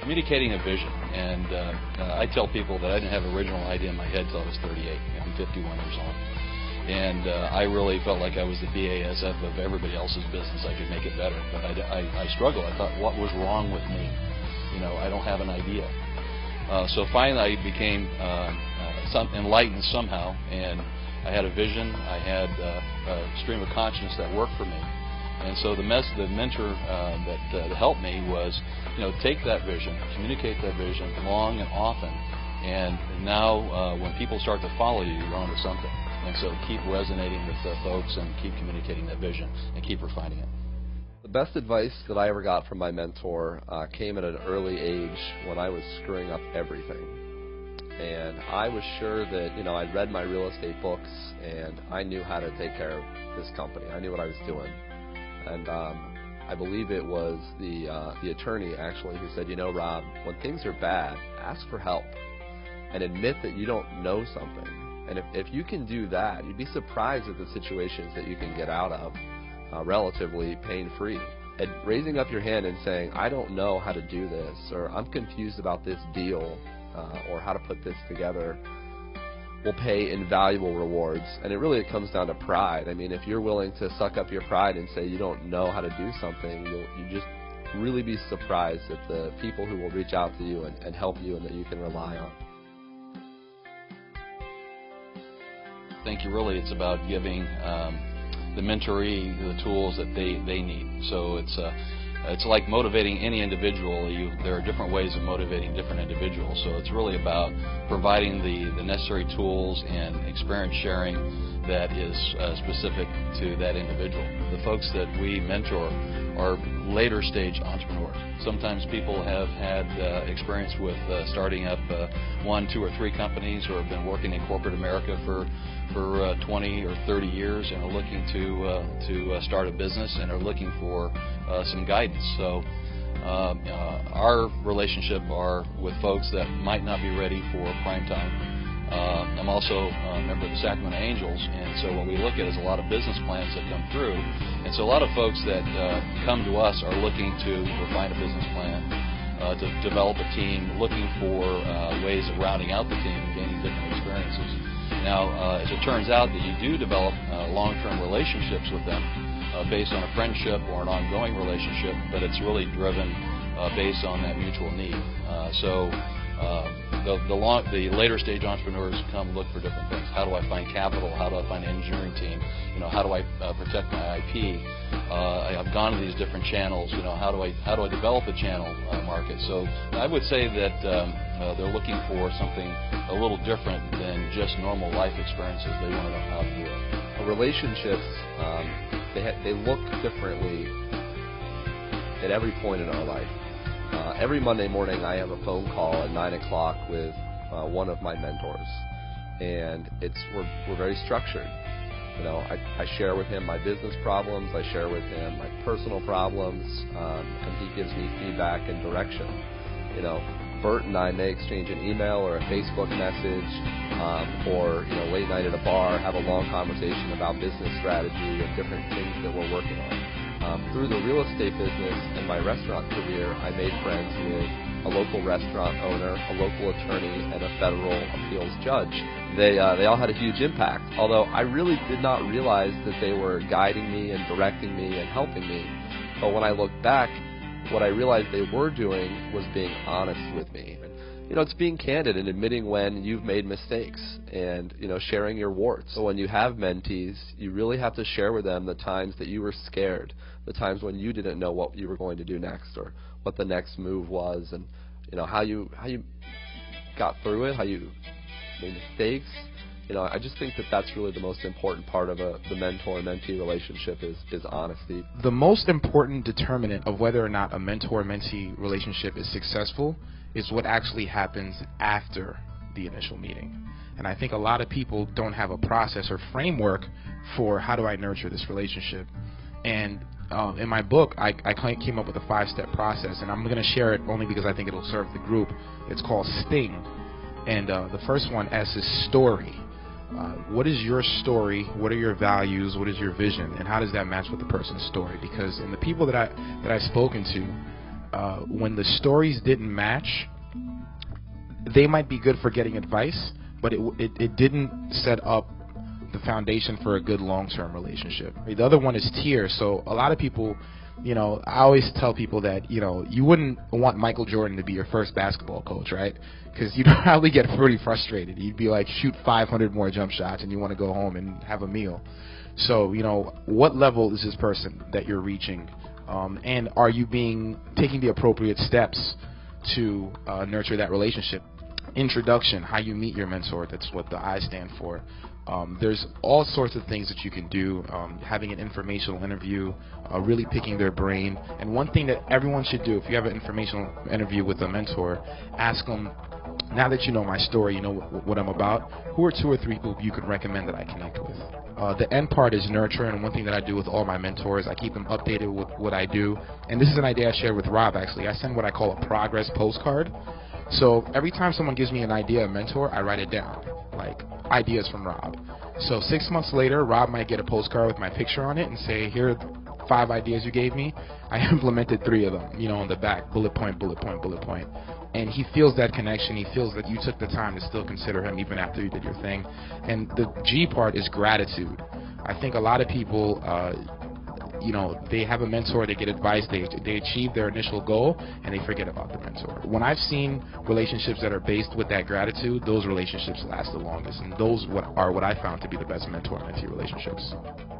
communicating a vision. And I tell people that I didn't have an original idea in my head until I was 38. I'm 51 years old. And I really felt like I was the BASF of everybody else's business. I could make it better. But I struggled. I thought, what was wrong with me? You know, I don't have an idea. So finally I became enlightened somehow, and I had a vision. I had a stream of consciousness that worked for me. And so the mentor that helped me was, you know, take that vision, communicate that vision long and often, and now when people start to follow you, you're onto something. And so keep resonating with folks and keep communicating that vision and keep refining it. The best advice that I ever got from my mentor came at an early age when I was screwing up everything. And I was sure that, you know, I'd read my real estate books and I knew how to take care of this company. I knew what I was doing. And I believe it was the attorney actually who said, you know, Rob, when things are bad, ask for help and admit that you don't know something. And if you can do that, you'd be surprised at the situations that you can get out of relatively pain-free. And raising up your hand and saying, I don't know how to do this, or I'm confused about this deal, or how to put this together, will pay invaluable rewards. And it really comes down to pride. I mean, if you're willing to suck up your pride and say you don't know how to do something, you just really be surprised at the people who will reach out to you and help you and that you can rely on. I think really it's about giving the mentoree the tools that they need. So it's like motivating any individual. There are different ways of motivating different individuals. So it's really about providing the necessary tools and experience sharing that is specific to that individual. The folks that we mentor are later stage entrepreneurs. Sometimes people have had experience with starting up 1, 2, or 3 companies, or have been working in corporate America for 20 or 30 years and are looking to start a business and are looking for some guidance. So our relationship are with folks that might not be ready for prime time. I'm also a member of the Sacramento Angels, and so what we look at is a lot of business plans that come through. And so a lot of folks that come to us are looking to refine a business plan, to develop a team, looking for ways of rounding out the team and gaining different experiences. Now, as it turns out that you do develop long-term relationships with them based on a friendship or an ongoing relationship, but it's really driven based on that mutual need. The later stage entrepreneurs come look for different things. How do I find capital? How do I find an engineering team? You know, how do I protect my IP? I've gone to these different channels. You know, how do I develop a channel market? So I would say that they're looking for something a little different than just normal life experiences. They want to know how to do it. Relationships, they look differently at every point in our life. Every Monday morning I have a phone call at 9 o'clock with one of my mentors, and we're very structured. You know, I share with him my business problems, I share with him my personal problems, and he gives me feedback and direction. You know, Bert and I may exchange an email or a Facebook message, or, you know, late night at a bar, have a long conversation about business strategy and different things that we're working on. Through the real estate business and my restaurant career, I made friends with a local restaurant owner, a local attorney, and a federal appeals judge. They all had a huge impact, although I really did not realize that they were guiding me and directing me and helping me. But when I look back, what I realized they were doing was being honest with me. You know, it's being candid and admitting when you've made mistakes and, you know, sharing your warts. So when you have mentees, you really have to share with them the times that you were scared, the times when you didn't know what you were going to do next or what the next move was, and, you know, how you got through it, how you made mistakes. You know, I just think that that's really the most important part of the mentor-mentee relationship is honesty. The most important determinant of whether or not a mentor-mentee relationship is successful is what actually happens after the initial meeting. And I think a lot of people don't have a process or framework for how do I nurture this relationship. And in my book, I came up with a 5-step process, and I'm going to share it only because I think it'll serve the group. It's called STING. And the first one, S, is story. What is your story? What are your values? What is your vision? And how does that match with the person's story? Because in the people that I've spoken to, when the stories didn't match, they might be good for getting advice, but it didn't set up the foundation for a good long-term relationship. The other one is tears. So a lot of people, I always tell people that, you wouldn't want Michael Jordan to be your first basketball coach, right? Because you'd probably get pretty frustrated. You'd be like, shoot 500 more jump shots, and you want to go home and have a meal. So, what level is this person that you're reaching? And are you taking the appropriate steps to nurture that relationship? Introduction, how you meet your mentor, that's what the I stand for. There's all sorts of things that you can do, having an informational interview, really picking their brain. And one thing that everyone should do, if you have an informational interview with a mentor, ask them, now that you know my story, you know what I'm about, who are 2 or 3 people you could recommend that I connect with? The end part is nurture, and one thing that I do with all my mentors, I keep them updated with what I do. And this is an idea I shared with Rob, actually. I send what I call a progress postcard. So every time someone gives me an idea, a mentor, I write it down, like ideas from Rob. So 6 months later, Rob might get a postcard with my picture on it and say, here are 5 ideas you gave me. I implemented 3 of them, on the back, bullet point, bullet point, bullet point. And he feels that connection. He feels that you took the time to still consider him even after you did your thing. And the G part is gratitude. I think a lot of people, they have a mentor, they get advice, they achieve their initial goal, and they forget about the mentor. When I've seen relationships that are based with that gratitude, those relationships last the longest, and those are what I found to be the best mentor-mentee relationships.